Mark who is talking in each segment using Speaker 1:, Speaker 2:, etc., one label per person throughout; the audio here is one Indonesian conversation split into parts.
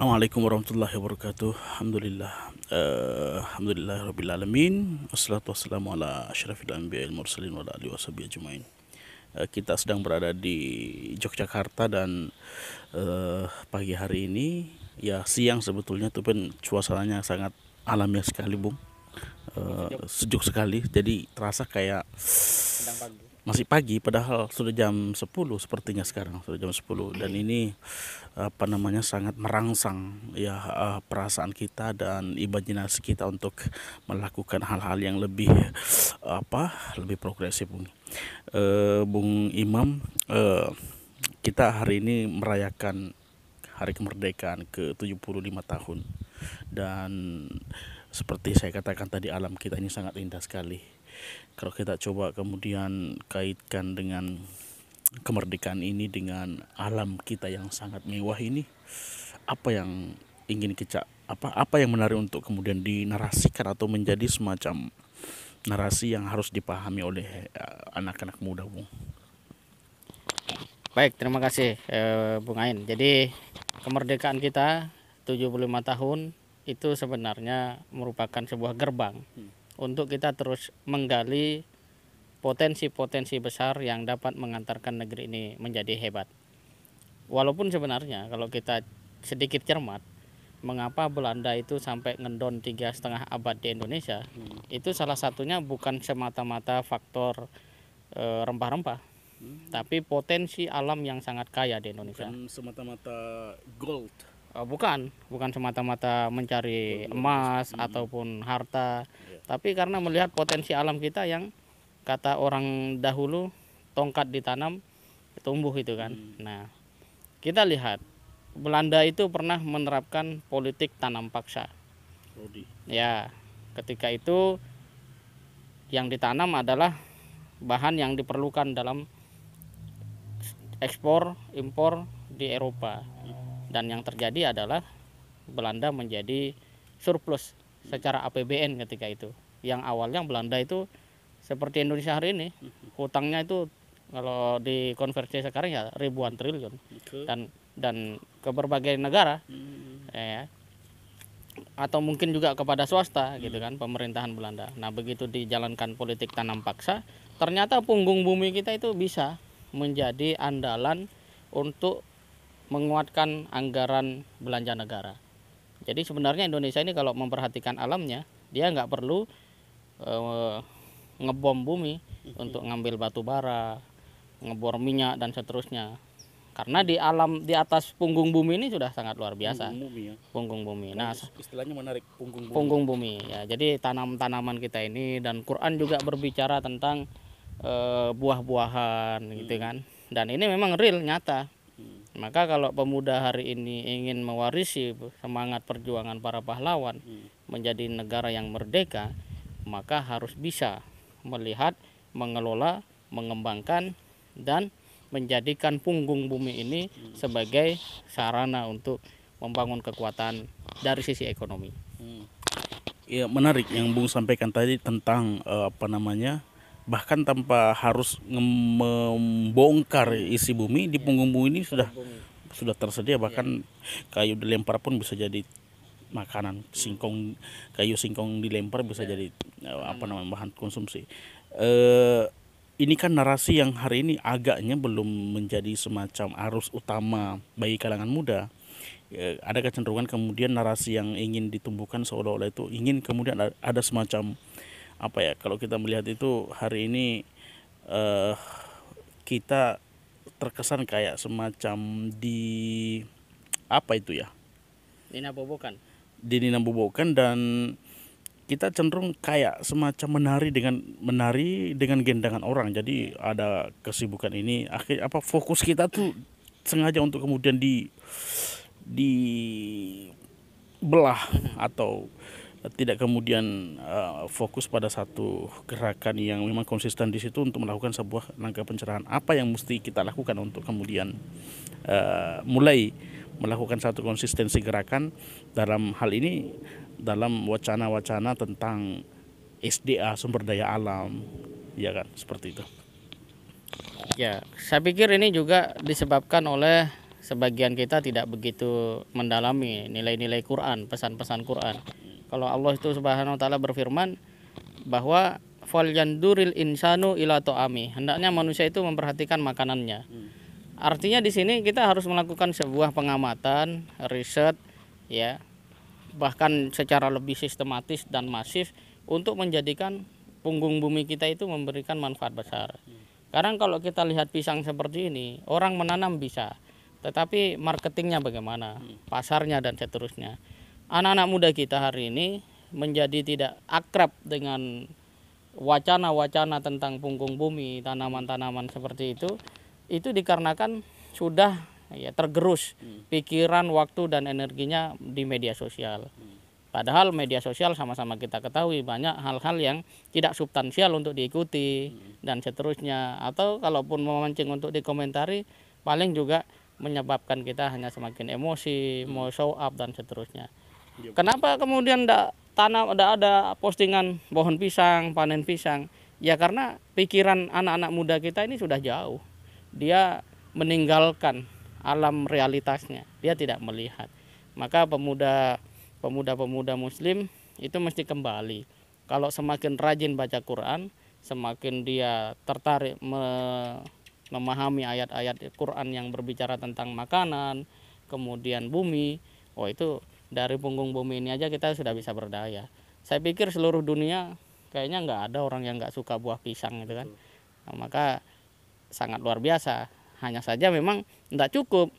Speaker 1: Assalamualaikum warahmatullahi wabarakatuh. Alhamdulillah. Alhamdulillah rabbil alamin. Wassalatu wassalamu ala asyrafil anbiya'il mursalin wa ala alihi washabihi ajmain. Kita sedang berada di Yogyakarta dan pagi hari ini ya siang sebetulnya tuh kan suasananya sangat alamiah sekali, Bung. Sejuk sekali. Jadi terasa kayak
Speaker 2: Sedang pagi.
Speaker 1: masih pagi padahal sudah jam 10 sepertinya sekarang sudah jam 10 dan ini sangat merangsang ya perasaan kita dan imajinasi kita untuk melakukan hal-hal yang lebih lebih progresif, Bung. Bung Imam, kita hari ini merayakan hari kemerdekaan ke 75 tahun dan seperti saya katakan tadi, alam kita ini sangat indah sekali. Kalau kita coba kemudian kaitkan dengan kemerdekaan ini dengan alam kita yang sangat mewah ini, apa yang ingin kita apa yang menarik untuk kemudian dinarasikan atau menjadi semacam narasi yang harus dipahami oleh anak-anak muda, Bung?
Speaker 2: Baik, terima kasih Bung Ain. Jadi kemerdekaan kita 75 tahun itu sebenarnya merupakan sebuah gerbang untuk kita terus menggali potensi-potensi besar yang dapat mengantarkan negeri ini menjadi hebat. Walaupun sebenarnya kalau kita sedikit cermat, mengapa Belanda itu sampai ngendon 3,5 abad di Indonesia, itu salah satunya bukan semata-mata faktor rempah-rempah, tapi potensi alam yang sangat kaya di Indonesia.
Speaker 1: Bukan semata-mata gold.
Speaker 2: Bukan semata-mata mencari emas ataupun harta, tapi karena melihat potensi alam kita yang kata orang dahulu tongkat ditanam tumbuh itu kan. Nah, kita lihat Belanda itu pernah menerapkan politik tanam paksa. Ya, ketika itu yang ditanam adalah bahan yang diperlukan dalam ekspor impor di Eropa, dan yang terjadi adalah Belanda menjadi surplus secara APBN ketika itu. Yang awalnya Belanda itu seperti Indonesia hari ini, hutangnya itu kalau dikonversi sekarang ya ribuan triliun, dan ke berbagai negara, ya, atau mungkin juga kepada swasta gitu kan, pemerintahan Belanda. Nah, begitu dijalankan politik tanam paksa, ternyata punggung bumi kita itu bisa menjadi andalan untuk menguatkan anggaran belanja negara. Jadi sebenarnya Indonesia ini kalau memperhatikan alamnya, dia nggak perlu ngebom bumi untuk ngambil batu bara, ngebor minyak dan seterusnya. Karena di alam di atas punggung bumi ini sudah sangat luar biasa. Punggung bumi.
Speaker 1: Nah, istilahnya menarik punggung bumi.
Speaker 2: Punggung bumi ya. Jadi tanaman-tanaman kita ini, dan Quran juga berbicara tentang buah-buahan gitu kan. Dan ini memang real, nyata. Maka kalau pemuda hari ini ingin mewarisi semangat perjuangan para pahlawan menjadi negara yang merdeka, maka harus bisa melihat, mengelola, mengembangkan, dan menjadikan punggung bumi ini sebagai sarana untuk membangun kekuatan dari sisi ekonomi.
Speaker 1: Ya, menarik yang Bung sampaikan tadi tentang bahkan tanpa harus membongkar isi bumi, di punggung bumi ini sudah tersedia, bahkan kayu dilempar pun bisa jadi makanan. Kayu singkong dilempar bisa jadi bahan konsumsi. Ini kan narasi yang hari ini agaknya belum menjadi semacam arus utama bagi kalangan muda. Ada kecenderungan kemudian narasi yang ingin ditumbuhkan seolah-olah itu ingin kemudian ada semacam kalau kita melihat itu hari ini kita terkesan kayak semacam dinabobokan dan kita cenderung kayak semacam menari dengan gendangan orang. Jadi ada kesibukan ini, fokus kita tuh sengaja untuk kemudian dibelah atau tidak kemudian fokus pada satu gerakan yang memang konsisten di situ untuk melakukan sebuah langkah pencerahan. Apa yang mesti kita lakukan untuk kemudian mulai melakukan satu konsistensi gerakan dalam hal ini, dalam wacana-wacana tentang SDA, sumber daya alam, ya kan, seperti itu.
Speaker 2: Ya, saya pikir ini juga disebabkan oleh sebagian kita tidak begitu mendalami nilai-nilai Quran, pesan-pesan Quran. Kalau Allah itu Subhanahu wa taala berfirman bahwa falyanduril insanu ila ta'ami, hendaknya manusia itu memperhatikan makanannya. Artinya di sini kita harus melakukan sebuah pengamatan, riset, ya, bahkan secara lebih sistematis dan masif untuk menjadikan punggung bumi kita itu memberikan manfaat besar. Karena kalau kita lihat pisang seperti ini, orang menanam bisa, tetapi marketingnya bagaimana, pasarnya dan seterusnya. Anak-anak muda kita hari ini menjadi tidak akrab dengan wacana-wacana tentang punggung bumi, tanaman-tanaman seperti itu dikarenakan sudah ya tergerus pikiran, waktu dan energinya di media sosial. Padahal media sosial sama-sama kita ketahui banyak hal-hal yang tidak substansial untuk diikuti dan seterusnya, atau kalaupun memancing untuk dikomentari paling juga menyebabkan kita hanya semakin emosi, mau show up dan seterusnya. Kenapa kemudian tidak ada postingan pohon pisang, panen pisang? Ya karena pikiran anak-anak muda kita ini sudah jauh. Dia meninggalkan alam realitasnya, dia tidak melihat. Maka pemuda-pemuda muslim itu mesti kembali. Kalau semakin rajin baca Quran, semakin dia tertarik memahami ayat-ayat Quran yang berbicara tentang makanan, kemudian bumi. Oh, itu dari punggung bumi ini aja kita sudah bisa berdaya. Saya pikir seluruh dunia kayaknya nggak ada orang yang nggak suka buah pisang gitu kan. Nah, maka sangat luar biasa. Hanya saja memang tidak cukup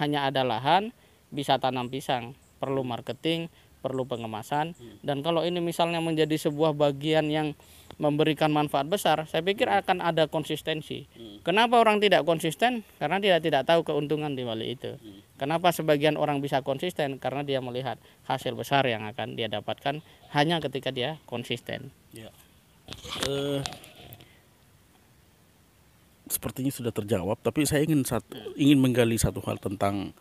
Speaker 2: hanya ada lahan bisa tanam pisang, perlu marketing, perlu pengemasan. Dan kalau ini misalnya menjadi sebuah bagian yang memberikan manfaat besar, saya pikir akan ada konsistensi. Kenapa orang tidak konsisten? Karena dia tidak tahu keuntungan di balik itu. Kenapa sebagian orang bisa konsisten? Karena dia melihat hasil besar yang akan dia dapatkan hanya ketika dia konsisten.
Speaker 1: Ya. Sepertinya sudah terjawab, tapi saya ingin menggali satu hal tentang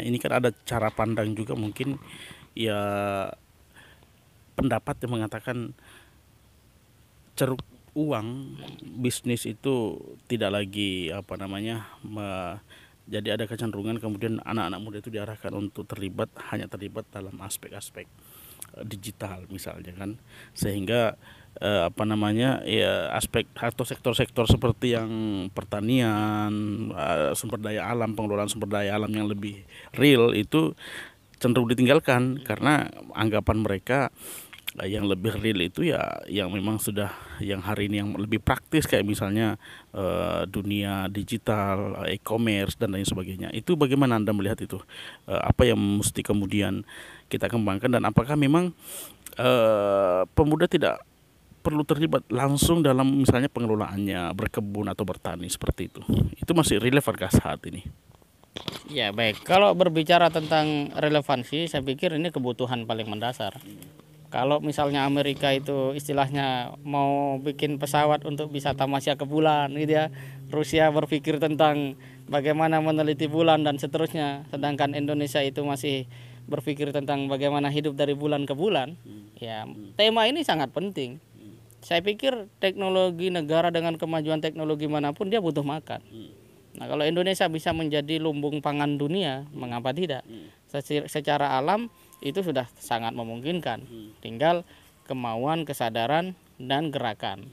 Speaker 1: ini kan ada cara pandang juga mungkin ya, pendapat yang mengatakan ceruk uang bisnis itu tidak lagi jadi ada kecenderungan kemudian anak-anak muda itu diarahkan untuk hanya terlibat dalam aspek-aspek digital misalnya kan, sehingga aspek atau sektor-sektor seperti yang pertanian, sumber daya alam, pengelolaan sumber daya alam yang lebih real itu cenderung ditinggalkan karena anggapan mereka yang lebih real itu ya yang memang sudah yang hari ini yang lebih praktis kayak misalnya dunia digital, e-commerce dan lain sebagainya. Itu bagaimana Anda melihat itu? Apa yang mesti kemudian kita kembangkan dan apakah memang pemuda tidak perlu terlibat langsung dalam misalnya pengelolaannya, berkebun atau bertani seperti itu? Itu masih relevankah saat ini?
Speaker 2: Ya baik, kalau berbicara tentang relevansi, saya pikir ini kebutuhan paling mendasar. Kalau misalnya Amerika itu istilahnya mau bikin pesawat untuk bisa tamasya ke bulan gitu ya, Rusia berpikir tentang bagaimana meneliti bulan dan seterusnya, sedangkan Indonesia itu masih berpikir tentang bagaimana hidup dari bulan ke bulan. Ya, tema ini sangat penting. Saya pikir teknologi negara dengan kemajuan teknologi manapun dia butuh makan. Nah, kalau Indonesia bisa menjadi lumbung pangan dunia, mengapa tidak? Secara alam itu sudah sangat memungkinkan. Tinggal kemauan, kesadaran, dan gerakan.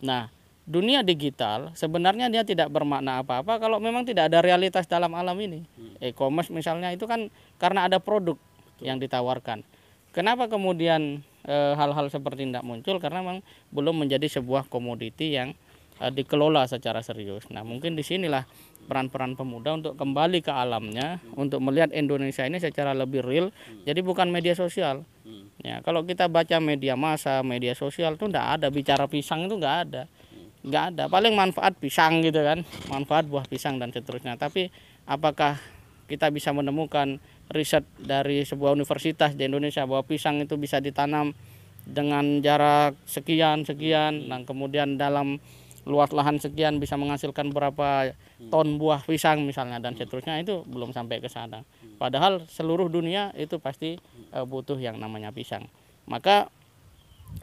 Speaker 2: Nah, dunia digital sebenarnya dia tidak bermakna apa-apa kalau memang tidak ada realitas dalam alam ini. E-commerce misalnya itu kan karena ada produk yang ditawarkan. Kenapa kemudian hal-hal seperti ini tidak muncul? Karena memang belum menjadi sebuah komoditi yang dikelola secara serius. Nah, mungkin disinilah peran-peran pemuda untuk kembali ke alamnya, untuk melihat Indonesia ini secara lebih real. Jadi bukan media sosial. Ya, kalau kita baca media massa, media sosial itu tidak ada bicara pisang, itu nggak ada. Paling manfaat pisang gitu kan, manfaat buah pisang dan seterusnya. Tapi apakah kita bisa menemukan riset dari sebuah universitas di Indonesia bahwa pisang itu bisa ditanam dengan jarak sekian, dan kemudian dalam luas lahan sekian bisa menghasilkan berapa ton buah pisang misalnya dan seterusnya, itu belum sampai ke sana. Padahal seluruh dunia itu pasti butuh yang namanya pisang. Maka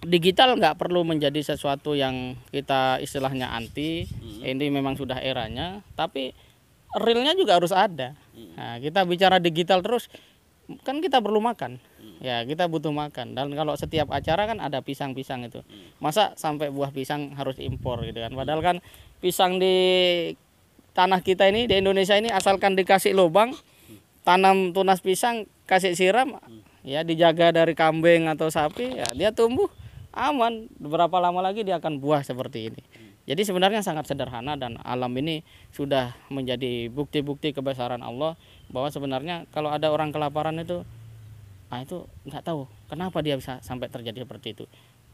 Speaker 2: digital nggak perlu menjadi sesuatu yang kita istilahnya anti, ini memang sudah eranya, tapi realnya juga harus ada. Nah, kita bicara digital terus, kan kita perlu makan. Ya, kita butuh makan. Dan kalau setiap acara kan ada pisang-pisang itu. Masa sampai buah pisang harus impor gitu kan. Padahal kan pisang di tanah kita ini, di Indonesia ini, asalkan dikasih lubang, tanam tunas pisang, kasih siram, ya dijaga dari kambing atau sapi, ya dia tumbuh aman. Berapa lama lagi dia akan buah seperti ini. Jadi sebenarnya sangat sederhana, dan alam ini sudah menjadi bukti-bukti kebesaran Allah bahwa sebenarnya kalau ada orang kelaparan itu, itu nggak tahu kenapa dia bisa sampai terjadi seperti itu.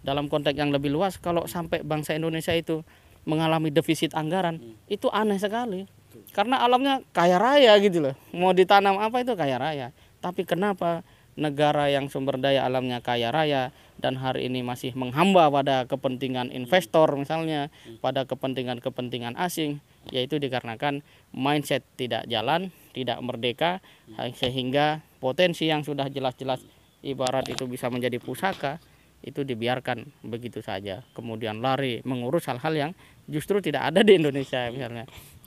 Speaker 2: Dalam konteks yang lebih luas, kalau sampai bangsa Indonesia itu mengalami defisit anggaran, itu aneh sekali. Karena alamnya kaya raya gitu loh. Mau ditanam apa itu kaya raya. Tapi kenapa negara yang sumber daya alamnya kaya raya dan hari ini masih menghamba pada kepentingan investor misalnya, pada kepentingan-kepentingan asing, yaitu dikarenakan mindset tidak jalan, tidak merdeka, sehingga potensi yang sudah jelas-jelas ibarat itu bisa menjadi pusaka, itu dibiarkan begitu saja. Kemudian lari mengurus hal-hal yang justru tidak ada di Indonesia,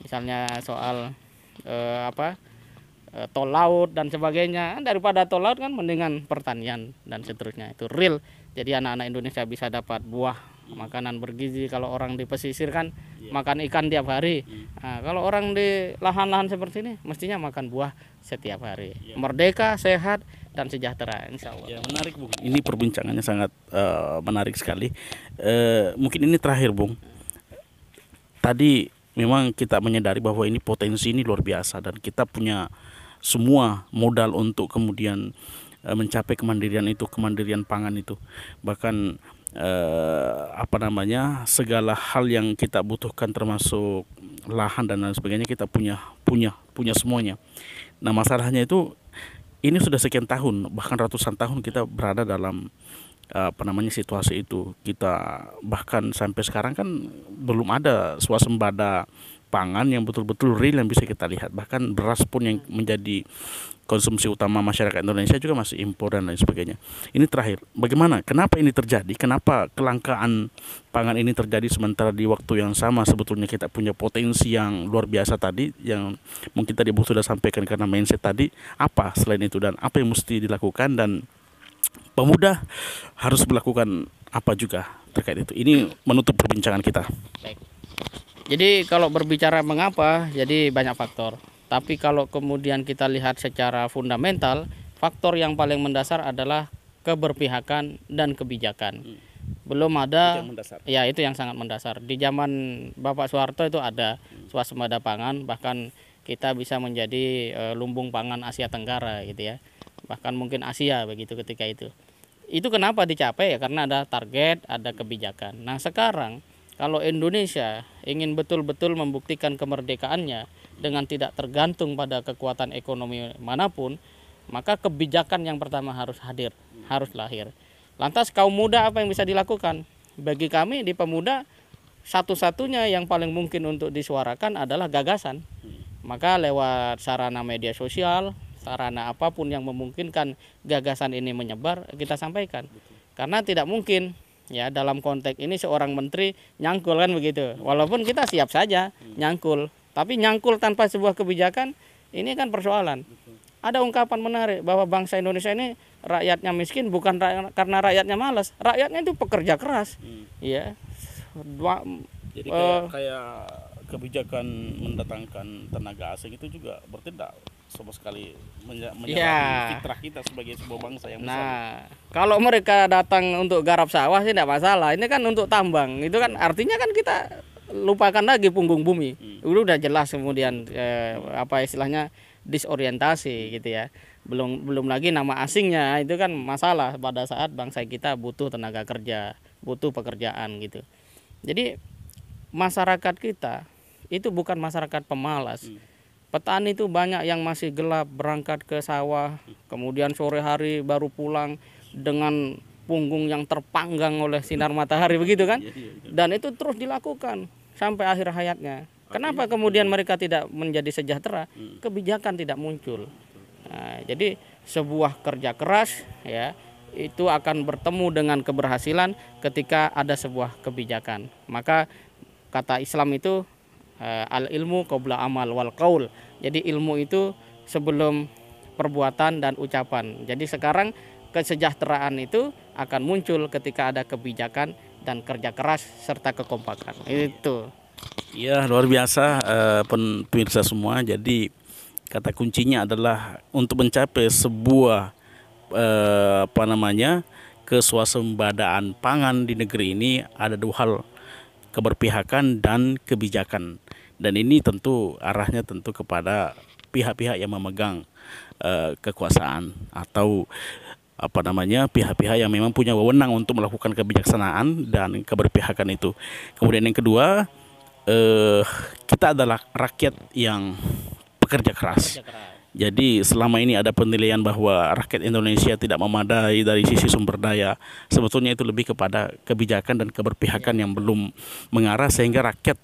Speaker 2: misalnya soal tol laut dan sebagainya. Daripada tol laut kan mendingan pertanian dan seterusnya, itu real. Jadi anak-anak Indonesia bisa dapat buah, makanan bergizi. Kalau orang di pesisir kan makan ikan tiap hari. Nah, kalau orang di lahan-lahan seperti ini mestinya makan buah setiap hari. Merdeka, sehat, dan sejahtera, insya Allah.
Speaker 1: Ya, menarik Bung. Ini perbincangannya sangat menarik sekali. Mungkin ini terakhir Bung. Tadi memang kita menyadari bahwa ini potensi ini luar biasa, dan kita punya semua modal untuk kemudian mencapai kemandirian itu, kemandirian pangan itu. Bahkan segala hal yang kita butuhkan termasuk lahan dan lain sebagainya kita punya semuanya. Nah, masalahnya itu ini sudah sekian tahun, bahkan ratusan tahun kita berada dalam situasi itu. Kita bahkan sampai sekarang kan belum ada swasembada pangan yang betul-betul real yang bisa kita lihat. Bahkan beras pun yang menjadi konsumsi utama masyarakat Indonesia juga masih impor dan lain sebagainya. Ini terakhir, bagaimana? Kenapa ini terjadi? Kenapa kelangkaan pangan ini terjadi sementara di waktu yang sama sebetulnya kita punya potensi yang luar biasa tadi, yang mungkin tadi Bu sudah sampaikan karena mindset tadi. Apa selain itu, dan apa yang mesti dilakukan, dan pemuda harus melakukan apa juga terkait itu? Ini menutup perbincangan kita.
Speaker 2: Baik. Jadi kalau berbicara mengapa, jadi banyak faktor. Tapi kalau kemudian kita lihat secara fundamental, faktor yang paling mendasar adalah keberpihakan dan kebijakan. Belum ada, ya itu yang sangat mendasar. Di zaman Bapak Soeharto itu ada swasembada pangan, bahkan kita bisa menjadi lumbung pangan Asia Tenggara gitu ya. Bahkan mungkin Asia begitu ketika itu. Itu kenapa dicapai ya, karena ada target, ada kebijakan. Nah sekarang kalau Indonesia ingin betul-betul membuktikan kemerdekaannya dengan tidak tergantung pada kekuatan ekonomi manapun, maka kebijakan yang pertama harus hadir, harus lahir. Lantas kaum muda apa yang bisa dilakukan? Bagi kami di Pemuda, satu-satunya yang paling mungkin untuk disuarakan adalah gagasan. Maka lewat sarana media sosial, sarana apapun yang memungkinkan gagasan ini menyebar, kita sampaikan. Karena tidak mungkin ya dalam konteks ini seorang menteri nyangkul kan begitu. Walaupun kita siap saja nyangkul, tapi nyangkul tanpa sebuah kebijakan ini kan persoalan. Ada ungkapan menarik bahwa bangsa Indonesia ini rakyatnya miskin bukan karena rakyatnya malas, rakyatnya itu pekerja keras. Ya.
Speaker 1: Jadi kayak kebijakan mendatangkan tenaga asing itu juga bertindak sama sekali menyalahi fitrah kita sebagai sebuah bangsa yang besar.
Speaker 2: Nah, kalau mereka datang untuk garap sawah sih tidak masalah. Ini kan untuk tambang. Itu kan artinya kan kita lupakan lagi punggung bumi. Udah jelas kemudian apa istilahnya disorientasi gitu ya. Belum lagi nama asingnya, itu kan masalah pada saat bangsa kita butuh tenaga kerja, butuh pekerjaan gitu. Jadi masyarakat kita itu bukan masyarakat pemalas. Petani itu banyak yang masih gelap berangkat ke sawah, kemudian sore hari baru pulang dengan punggung yang terpanggang oleh sinar matahari begitu kan. Dan itu terus dilakukan sampai akhir hayatnya. Kenapa kemudian mereka tidak menjadi sejahtera? Kebijakan tidak muncul. Nah, jadi sebuah kerja keras ya itu akan bertemu dengan keberhasilan ketika ada sebuah kebijakan. Maka kata Islam itu al ilmu qabla amal wal qaul. Jadi ilmu itu sebelum perbuatan dan ucapan. Jadi sekarang kesejahteraan itu akan muncul ketika ada kebijakan dan kerja keras serta kekompakan. Itu.
Speaker 1: Ya, luar biasa pemirsa semua. Jadi kata kuncinya adalah untuk mencapai sebuah keswasembadaan pangan di negeri ini ada dua hal, keberpihakan dan kebijakan. Dan ini tentu arahnya tentu kepada pihak-pihak yang memegang kekuasaan atau pihak-pihak yang memang punya wewenang untuk melakukan kebijaksanaan dan keberpihakan itu. Kemudian yang kedua, kita adalah rakyat yang pekerja keras. Jadi selama ini ada penilaian bahwa rakyat Indonesia tidak memadai dari sisi sumber daya. Sebetulnya itu lebih kepada kebijakan dan keberpihakan yang belum mengarah, sehingga rakyat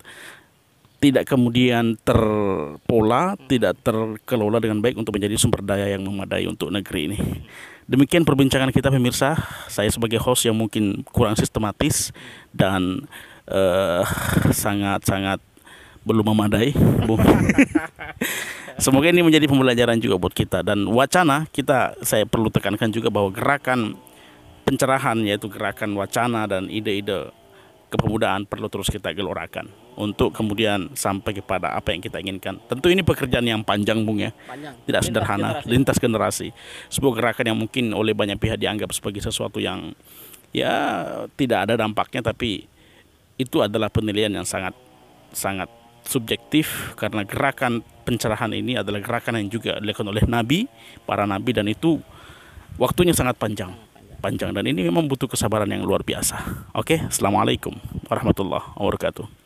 Speaker 1: tidak kemudian terpola, tidak terkelola dengan baik untuk menjadi sumber daya yang memadai untuk negeri ini. Demikian perbincangan kita pemirsa. Saya sebagai host yang mungkin kurang sistematis dan sangat-sangat belum memadai. Semoga ini menjadi pembelajaran juga buat kita. Dan wacana kita, saya perlu tekankan juga bahwa gerakan pencerahan, yaitu gerakan wacana dan ide-ide kepemudaan perlu terus kita gelorakan untuk kemudian sampai kepada apa yang kita inginkan. Tentu ini pekerjaan yang panjang, Bung, ya. Tidak sederhana, lintas generasi. Sebuah gerakan yang mungkin oleh banyak pihak dianggap sebagai sesuatu yang ya tidak ada dampaknya, tapi itu adalah penilaian yang sangat subjektif, karena gerakan pencerahan ini adalah gerakan yang juga dilakukan oleh nabi, para nabi, dan itu waktunya sangat panjang dan ini memang butuh kesabaran yang luar biasa. Oke, assalamualaikum warahmatullahi wabarakatuh.